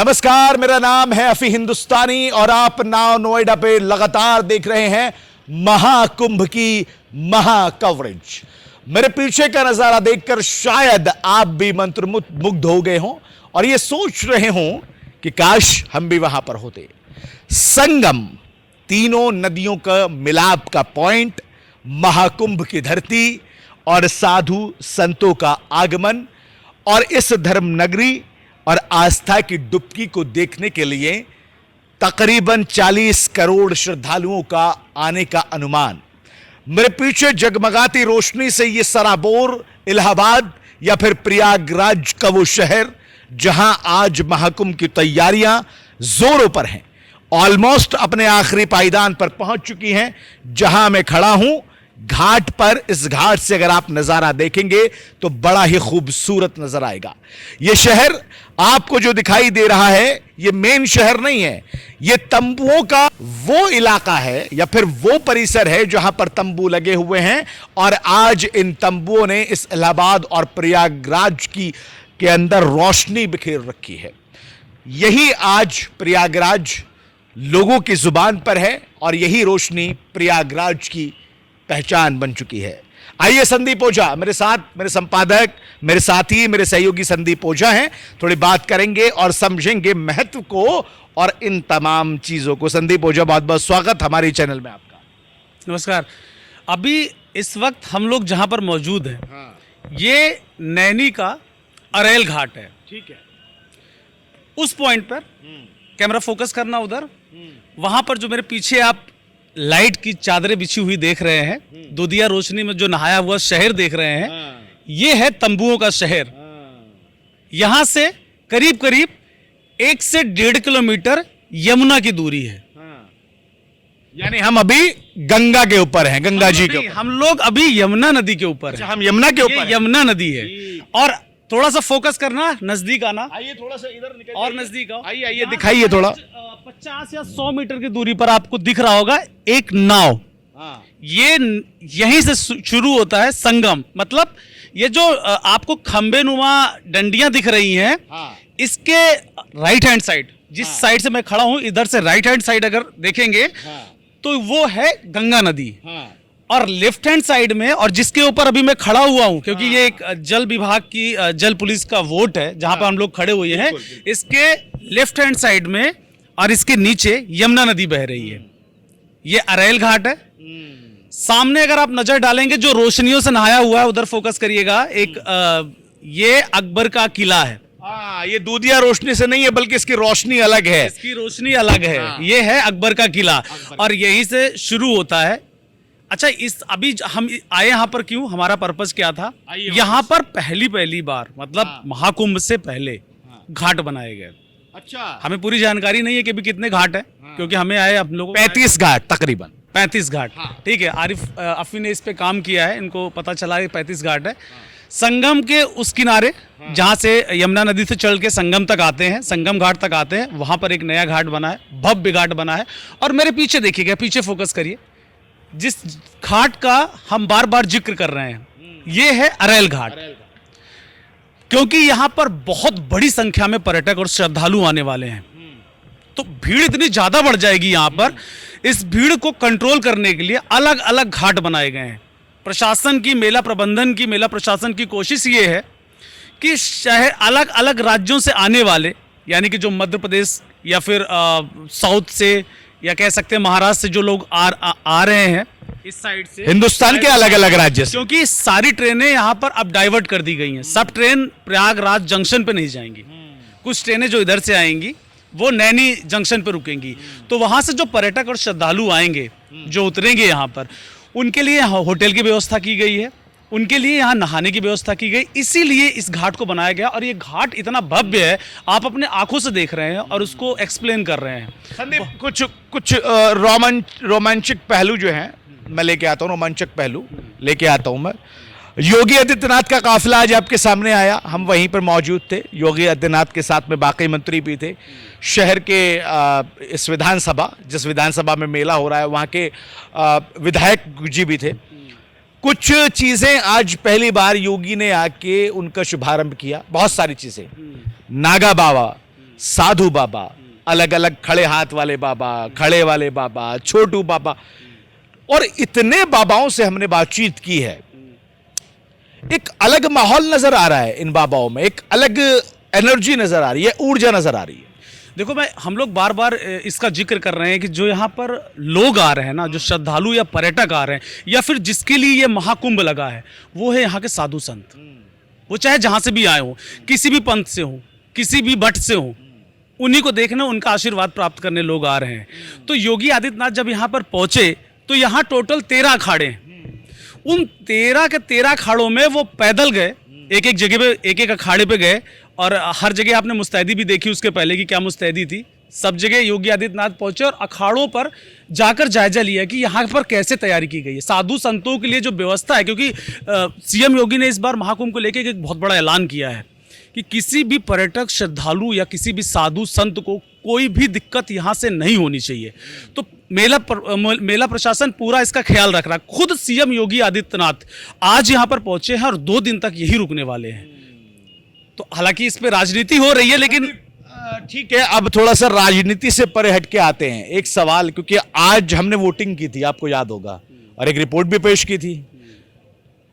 नमस्कार, मेरा नाम है अफी हिंदुस्तानी और आप नाउ नोएडा पे लगातार देख रहे हैं महाकुंभ की महा कवरेज। मेरे पीछे का नजारा देखकर शायद आप भी मंत्रमुग्ध हो गए हों और ये सोच रहे हों कि काश हम भी वहां पर होते। संगम, तीनों नदियों का मिलाप का पॉइंट, महाकुंभ की धरती और साधु संतों का आगमन, और इस धर्म नगरी और आस्था की डुबकी को देखने के लिए तकरीबन 40 करोड़ श्रद्धालुओं का आने का अनुमान। मेरे पीछे जगमगाती रोशनी से यह सराबोर इलाहाबाद या फिर प्रयागराज का वो शहर जहां आज महाकुंभ की तैयारियां जोरों पर हैं, ऑलमोस्ट अपने आखिरी पायदान पर पहुंच चुकी हैं। जहां मैं खड़ा हूं घाट पर, इस घाट से अगर आप नजारा देखेंगे तो बड़ा ही खूबसूरत नजर आएगा। यह शहर आपको जो दिखाई दे रहा है यह मेन शहर नहीं है, यह तंबुओं का वो इलाका है या फिर वो परिसर है जहां पर तंबू लगे हुए हैं और आज इन तंबुओं ने इस इलाहाबाद और प्रयागराज के अंदर रोशनी बिखेर रखी है। यही आज प्रयागराज लोगों की जुबान पर है और यही रोशनी प्रयागराज की पहचान बन चुकी है। आइए, संदीप ओझा मेरे साथ, मेरे संपादक, मेरे साथी, मेरे सहयोगी संदीप ओझा हैं। थोड़ी बात करेंगे और समझेंगे महत्व को और इन तमाम चीजों को। संदीप ओझा, बहुत बहुत स्वागत हमारे चैनल में आपका। नमस्कार। अभी इस वक्त हम लोग जहां पर मौजूद हैं, ये नैनी का अरेल घाट है। ठीक है। उस पॉइंट पर कैमरा फोकस करना उधर, वहां पर जो मेरे पीछे आप लाइट की चादरें बिछी हुई देख रहे हैं, दुधिया रोशनी में जो नहाया हुआ शहर देख रहे हैं, ये है तंबुओं का शहर। यहां से करीब करीब 1 से 1.5 किलोमीटर यमुना की दूरी है। यानी हम अभी गंगा के ऊपर हैं, गंगा जी के ऊपर। हम लोग अभी यमुना नदी के ऊपर हैं। हम यमुना के ऊपर, यमुना नदी है। और थोड़ा सा फोकस करना, नजदीक आना। आइए, थोड़ा सा इधर निकल और नजदीक आओ। आइए आइए, दिखाइए थोड़ा। 50 या 100 मीटर की दूरी पर आपको दिख रहा होगा एक नाव। ये यहीं से शुरू होता है संगम। मतलब ये जो आपको खंबे नुमा डंडियां दिख रही हैं, इसके राइट हैंड साइड, जिस साइड से मैं खड़ा हूं, इधर से राइट हैंड साइड अगर देखेंगे तो वो है गंगा नदी। और लेफ्ट हैंड साइड में, और जिसके ऊपर अभी मैं खड़ा हुआ हूं, क्योंकि ये एक जल विभाग की जल पुलिस का वोट है जहां पर हम लोग खड़े हुए हैं, इसके लेफ्ट हैंड साइड में और इसके नीचे यमुना नदी बह रही है। ये अरेल घाट है। सामने अगर आप नजर डालेंगे, जो रोशनियों से नहाया हुआ है, उधर फोकस करिएगा। एक ये अकबर का किला है। ये दूधिया रोशनी से नहीं है, बल्कि इसकी रोशनी अलग है। इसकी रोशनी अलग है। ये है अकबर का किला और यहीं से शुरू होता है। अच्छा, इस अभी हम आए यहाँ पर क्यों, हमारा पर्पस क्या था? यहाँ पर पहली बार, मतलब महाकुंभ से पहले घाट बनाए गए। अच्छा, हमें पूरी जानकारी नहीं है कि अभी कितने घाट है, क्योंकि हमें आए हम लोग 35 घाट, तकरीबन 35 घाट। ठीक है, आरिफ अफी ने इस पे काम किया है, इनको पता चला है 35 घाट है। संगम के उस किनारे जहां से यमुना नदी से चल के संगम तक आते हैं, संगम घाट तक आते हैं, वहां पर एक नया घाट बना है, भव्य घाट बना है। और मेरे पीछे देखिएगा, पीछे फोकस करिए, जिस घाट का हम बार बार जिक्र कर रहे हैं, ये है अरेल घाट। क्योंकि यहां पर बहुत बड़ी संख्या में पर्यटक और श्रद्धालु आने वाले हैं, तो भीड़ इतनी ज्यादा बढ़ जाएगी यहां पर। इस भीड़ को कंट्रोल करने के लिए अलग अलग घाट बनाए गए हैं। प्रशासन की, मेला प्रबंधन की, मेला प्रशासन की कोशिश ये है कि शहर अलग अलग राज्यों से आने वाले, यानी कि जो मध्य प्रदेश या फिर साउथ से, या कह सकते हैं महाराष्ट्र से जो लोग आ रहे हैं, इस साइड से, हिंदुस्तान के अलग अलग राज्य से, क्योंकि सारी ट्रेनें यहाँ पर अब डाइवर्ट कर दी गई हैं। सब ट्रेन प्रयागराज जंक्शन पे नहीं जाएंगी। कुछ ट्रेनें जो इधर से आएंगी वो नैनी जंक्शन पे रुकेंगी। तो वहां से जो पर्यटक और श्रद्धालु आएंगे, जो उतरेंगे यहाँ पर, उनके लिए होटल की व्यवस्था की गई है, उनके लिए यहाँ नहाने की व्यवस्था की गई। इसीलिए इस घाट को बनाया गया और ये घाट इतना भव्य है, आप अपने आंखों से देख रहे हैं और उसको एक्सप्लेन कर रहे हैं। संदीप, कुछ रोमांचक पहलू जो हैं मैं लेके आता हूँ, रोमांचक पहलू लेके आता हूँ मैं। योगी आदित्यनाथ का काफिला आज आपके सामने आया, हम वहीं पर मौजूद थे। योगी आदित्यनाथ के साथ में बाकी मंत्री भी थे। शहर के इस विधानसभा, जिस विधानसभा में मेला हो रहा है, वहाँ के विधायक जी भी थे। कुछ चीजें आज पहली बार योगी ने आके उनका शुभारंभ किया, बहुत सारी चीजें। नागा बाबा, साधु बाबा, अलग अलग खड़े हाथ वाले बाबा, खड़े वाले बाबा, छोटू बाबा, और इतने बाबाओं से हमने बातचीत की है। एक अलग माहौल नजर आ रहा है इन बाबाओं में, एक अलग एनर्जी नजर आ रही है, ऊर्जा नजर आ रही है। देखो मैं हम लोग बार बार इसका जिक्र कर रहे हैं कि जो यहाँ पर लोग आ रहे हैं ना, जो श्रद्धालु या पर्यटक आ रहे हैं, या फिर जिसके लिए ये महाकुंभ लगा है, वो है यहाँ के साधु संत। वो चाहे जहाँ से भी आए हो, किसी भी पंथ से हो, किसी भी मठ से हो, उन्हीं को देखने, उनका आशीर्वाद प्राप्त करने लोग आ रहे हैं। तो योगी आदित्यनाथ जब यहाँ पर पहुंचे तो यहाँ टोटल 13 अखाड़े हैं। उन 13 के 13 अखाड़ों में वो पैदल गए, एक एक जगह पे, एक एक अखाड़े पे गए, और हर जगह आपने मुस्तैदी भी देखी उसके पहले कि क्या मुस्तैदी थी। सब जगह योगी आदित्यनाथ पहुंचे और अखाड़ों पर जाकर जायजा लिया कि यहाँ पर कैसे तैयारी की गई है, साधु संतों के लिए जो व्यवस्था है। क्योंकि सीएम योगी ने इस बार महाकुंभ को लेकर एक बहुत बड़ा ऐलान किया है कि किसी भी पर्यटक, श्रद्धालु या किसी भी साधु संत को कोई भी दिक्कत यहाँ से नहीं होनी चाहिए। तो मेला प्रशासन पूरा इसका ख्याल रख रहा है। खुद सीएम योगी आदित्यनाथ आज यहाँ पर पहुंचे हैं और 2 दिन तक यही रुकने वाले हैं। तो हालांकि इस पे राजनीति हो रही है, लेकिन ठीक है, अब थोड़ा सा राजनीति से परे हट के आते हैं। एक सवाल, क्योंकि आज हमने वोटिंग की थी, आपको याद होगा, और एक रिपोर्ट भी पेश की थी।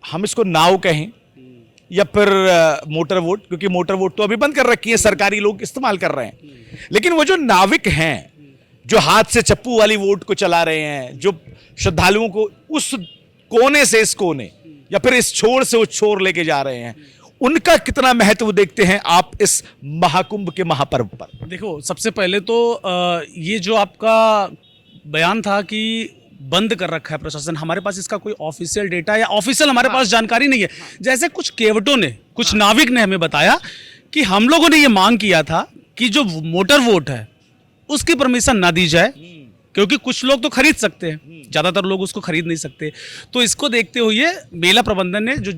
हम इसको नाव कहें या फिर मोटर वोट, क्योंकि मोटर वोट तो अभी बंद कर रखी है, सरकारी लोग इस्तेमाल कर रहे हैं। लेकिन वो जो नाविक हैं, जो हाथ से चप्पू वाली वोट को चला रहे हैं, जो श्रद्धालुओं को उस कोने से इस कोने या फिर इस छोर से उस छोर लेके जा रहे हैं, उनका कितना महत्व देखते हैं आप इस महाकुंभ के महापर्व पर? देखो, सबसे पहले तो ये जो आपका बयान था कि बंद कर रखा है प्रशासन, हमारे पास इसका कोई ऑफिशियल डेटा या ऑफिशियल हमारे पास जानकारी नहीं है। जैसे कुछ केवटों ने, कुछ नाविक ने हमें बताया कि हम लोगों ने ये मांग किया था कि जो मोटर वोट है उसकी परमिशन ना दी जाए, क्योंकि कुछ लोग तो खरीद सकते हैं, ज़्यादातर लोग उसको खरीद नहीं सकते। तो इसको देखते हुए मेला प्रबंधन ने जो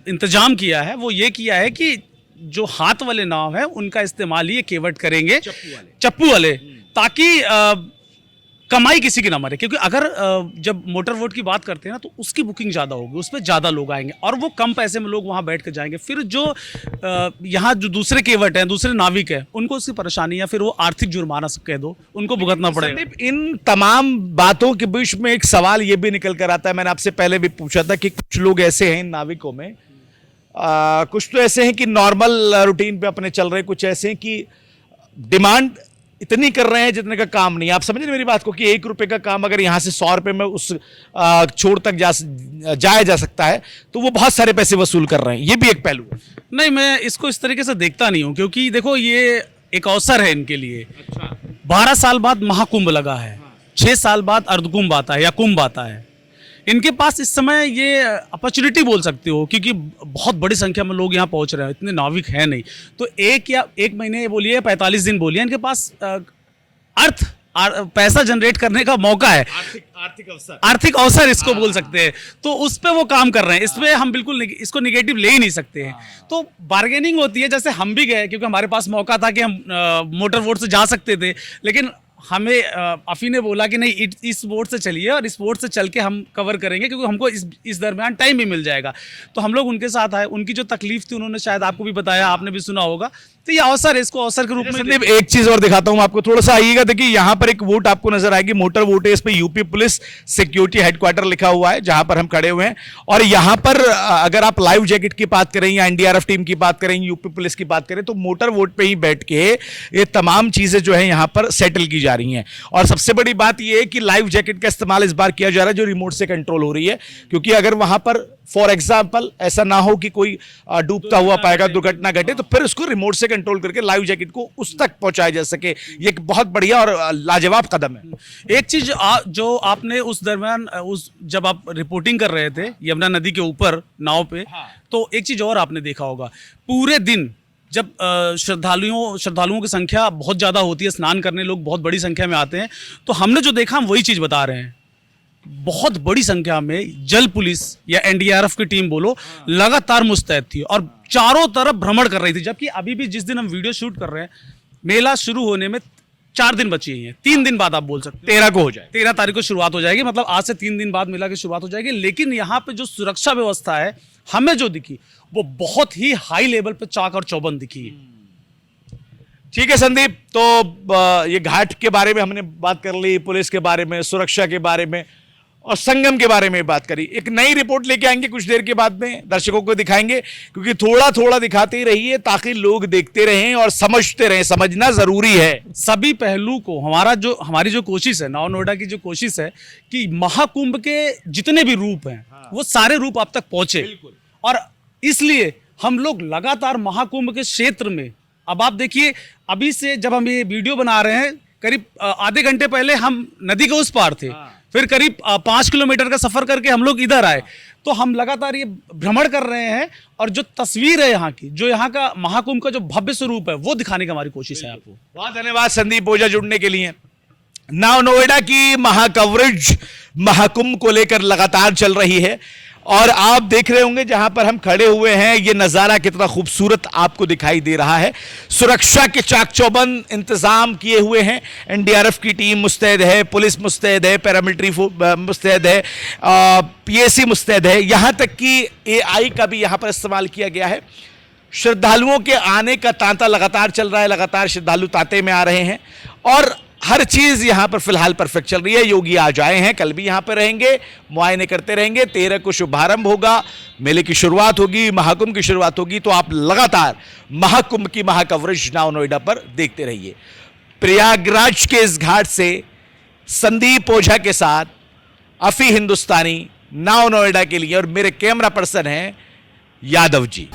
इंतजाम किया है वो ये किया है कि जो हाथ वाले नाव है उनका इस्तेमाल ये केवट करेंगे, चप्पू वाले, ताकि कमाई किसी की ना मरे। क्योंकि अगर जब मोटर वोट की बात करते हैं ना, तो उसकी बुकिंग ज़्यादा होगी, उस पर ज़्यादा लोग आएंगे और वो कम पैसे में लोग वहाँ बैठ कर जाएंगे। फिर जो यहाँ जो दूसरे केवट हैं, दूसरे नाविक हैं, उनको उसकी परेशानी या फिर वो आर्थिक जुर्माना कह दो, उनको भुगतना पड़ेगा। इन तमाम बातों के बीच में एक सवाल ये भी निकल कर आता है, मैंने आपसे पहले भी पूछा था कि कुछ लोग ऐसे हैं इन नाविकों में, कुछ तो ऐसे हैं कि नॉर्मल रूटीन पे अपने चल रहे, कुछ ऐसे हैं कि डिमांड इतनी कर रहे हैं जितने का काम नहीं। आप समझ रहे मेरी बात को, कि 1 रुपए का काम अगर यहाँ से 100 रुपए में उस छोर तक जाया जा सकता है, तो वो बहुत सारे पैसे वसूल कर रहे हैं। ये भी एक पहलू है। नहीं, मैं इसको इस तरीके से देखता नहीं हूँ, क्योंकि देखो ये एक अवसर है इनके लिए। 12 साल बाद महाकुंभ लगा है, 6 साल बाद अर्धकुंभ आता है या कुंभ आता है। इनके पास इस समय ये अपॉर्चुनिटी बोल सकते हो, क्योंकि बहुत बड़ी संख्या में लोग यहाँ पहुँच रहे हैं, इतने नाविक हैं नहीं। तो 1 महीने बोलिए, 45 दिन बोलिए, इनके पास पैसा जनरेट करने का मौका है, आर्थिक अवसर इसको बोल सकते हैं। तो उस पे वो काम कर रहे हैं, इसमें हम बिल्कुल इसको निगेटिव ले ही नहीं सकते हैं। तो बार्गेनिंग होती है, जैसे हम भी गए, क्योंकि हमारे पास मौका था कि हम मोटर वोट से जा सकते थे, लेकिन हमें अफी ने बोला कि नहीं, इस बोट से चलिए और इस बोट से चल के हम कवर करेंगे, क्योंकि हमको इस दरमियान टाइम भी मिल जाएगा। तो हम लोग उनके साथ आए, उनकी जो तकलीफ थी उन्होंने शायद आपको भी बताया, आपने भी सुना होगा। तो ये अवसर है, इसको अवसर के रूप में। एक चीज और दिखाता हूं आपको, थोड़ा सा आइएगा। देखिए यहाँ पर एक वोट आपको नजर आएगी, मोटर वोट है, इस पे यूपी पुलिस सिक्योरिटी हेडक्वार्टर लिखा हुआ है, जहां पर हम खड़े हुए हैं। और यहाँ पर अगर आप लाइव जैकेट की बात करें या एनडीआरएफ टीम की बात करें, यूपी पुलिस की बात करें, तो मोटर वोट पे ही बैठ के ये तमाम चीजें जो है यहाँ पर सेटल की जा रही हैं। और सबसे बड़ी बात यह है कि लाइव जैकेट का इस्तेमाल इस बार किया जा रहा है, जो रिमोट से कंट्रोल हो रही है। क्योंकि अगर वहां पर फॉर एग्जाम्पल ऐसा ना हो कि कोई डूबता हुआ पाएगा, दुर्घटना घटे, तो फिर उसको रिमोट से कंट्रोल करके लाइव जैकेट को उस तक पहुंचाया जा सके। ये एक बहुत बढ़िया और लाजवाब कदम है। एक चीज जो आपने उस दरमियान जब आप रिपोर्टिंग कर रहे थे यमुना नदी के ऊपर नाव पे, तो एक चीज और आपने देखा होगा, पूरे दिन जब श्रद्धालुओं की संख्या बहुत ज़्यादा होती है, स्नान करने लोग बहुत बड़ी संख्या में आते हैं, तो हमने जो देखा हम वही चीज़ बता रहे हैं। बहुत बड़ी संख्या में जल पुलिस या एनडीआरएफ की टीम बोलो, लगातार मुस्तैद थी और चारों तरफ भ्रमण कर रही थी। जबकि अभी भी जिस दिन हम वीडियो शूट कर रहे हैं, मेला शुरू होने में 4 दिन बची हैं, 3 दिन बाद आप बोल सकते हैं 13 को हो जाए, 13 तारीख को शुरुआत हो जाएगी, मतलब आज से 3 दिन बाद मेला की शुरुआत हो जाएगी। लेकिन यहाँ पे जो सुरक्षा व्यवस्था है हमें जो दिखी, वो बहुत ही हाई लेवल पे चाक और चौबंद दिखी। ठीक है संदीप, तो ये घाट के बारे में हमने बात कर ली, पुलिस के बारे में, सुरक्षा के बारे में और संगम के बारे में बात करी। एक नई रिपोर्ट लेके आएंगे कुछ देर के बाद में, दर्शकों को दिखाएंगे, क्योंकि थोड़ा थोड़ा दिखाते ही रहिए ताकि लोग देखते रहें और समझते रहें। समझना जरूरी है। सभी पहलू को हमारी जो कोशिश है, नाव नोएडा की जो कोशिश है कि महाकुंभ के जितने भी रूप हैं वो सारे रूप आप तक पहुंचे। और इसलिए हम लोग लगातार महाकुंभ के क्षेत्र में, अब आप देखिए अभी से जब हम ये वीडियो बना रहे हैं, करीब आधे घंटे पहले हम नदी के उस पार थे, फिर करीब 5 किलोमीटर का सफर करके हम लोग इधर आए। तो हम लगातार ये भ्रमण कर रहे हैं और जो तस्वीर है यहाँ की, जो यहाँ का महाकुंभ का जो भव्य स्वरूप है, वो दिखाने की हमारी कोशिश है आपको। बहुत धन्यवाद संदीप ओझा जुड़ने के लिए। नाव नोएडा की महाकवरेज महाकुंभ को लेकर लगातार चल रही है और आप देख रहे होंगे जहां पर हम खड़े हुए हैं ये नजारा कितना खूबसूरत आपको दिखाई दे रहा है। सुरक्षा के चाक चौबंद इंतजाम किए हुए हैं, एनडीआरएफ की टीम मुस्तैद है, पुलिस मुस्तैद है, पैरामिलिट्री मुस्तैद है, पीएसी मुस्तैद है, यहां तक कि एआई का भी यहां पर इस्तेमाल किया गया है। श्रद्धालुओं के आने का तांता लगातार चल रहा है, लगातार श्रद्धालु तांते में आ रहे हैं और हर चीज यहां पर फिलहाल परफेक्ट चल रही है। योगी आज आए हैं, कल भी यहां पर रहेंगे, मुआयने करते रहेंगे। 13 को शुभारंभ होगा, मेले की शुरुआत होगी, महाकुंभ की शुरुआत होगी। तो आप लगातार महाकुंभ की महाकवरेज नाव नोएडा पर देखते रहिए। प्रयागराज के इस घाट से संदीप ओझा के साथ अफी हिंदुस्तानी, नाव नोएडा के लिए, और मेरे कैमरा पर्सन हैं यादव जी।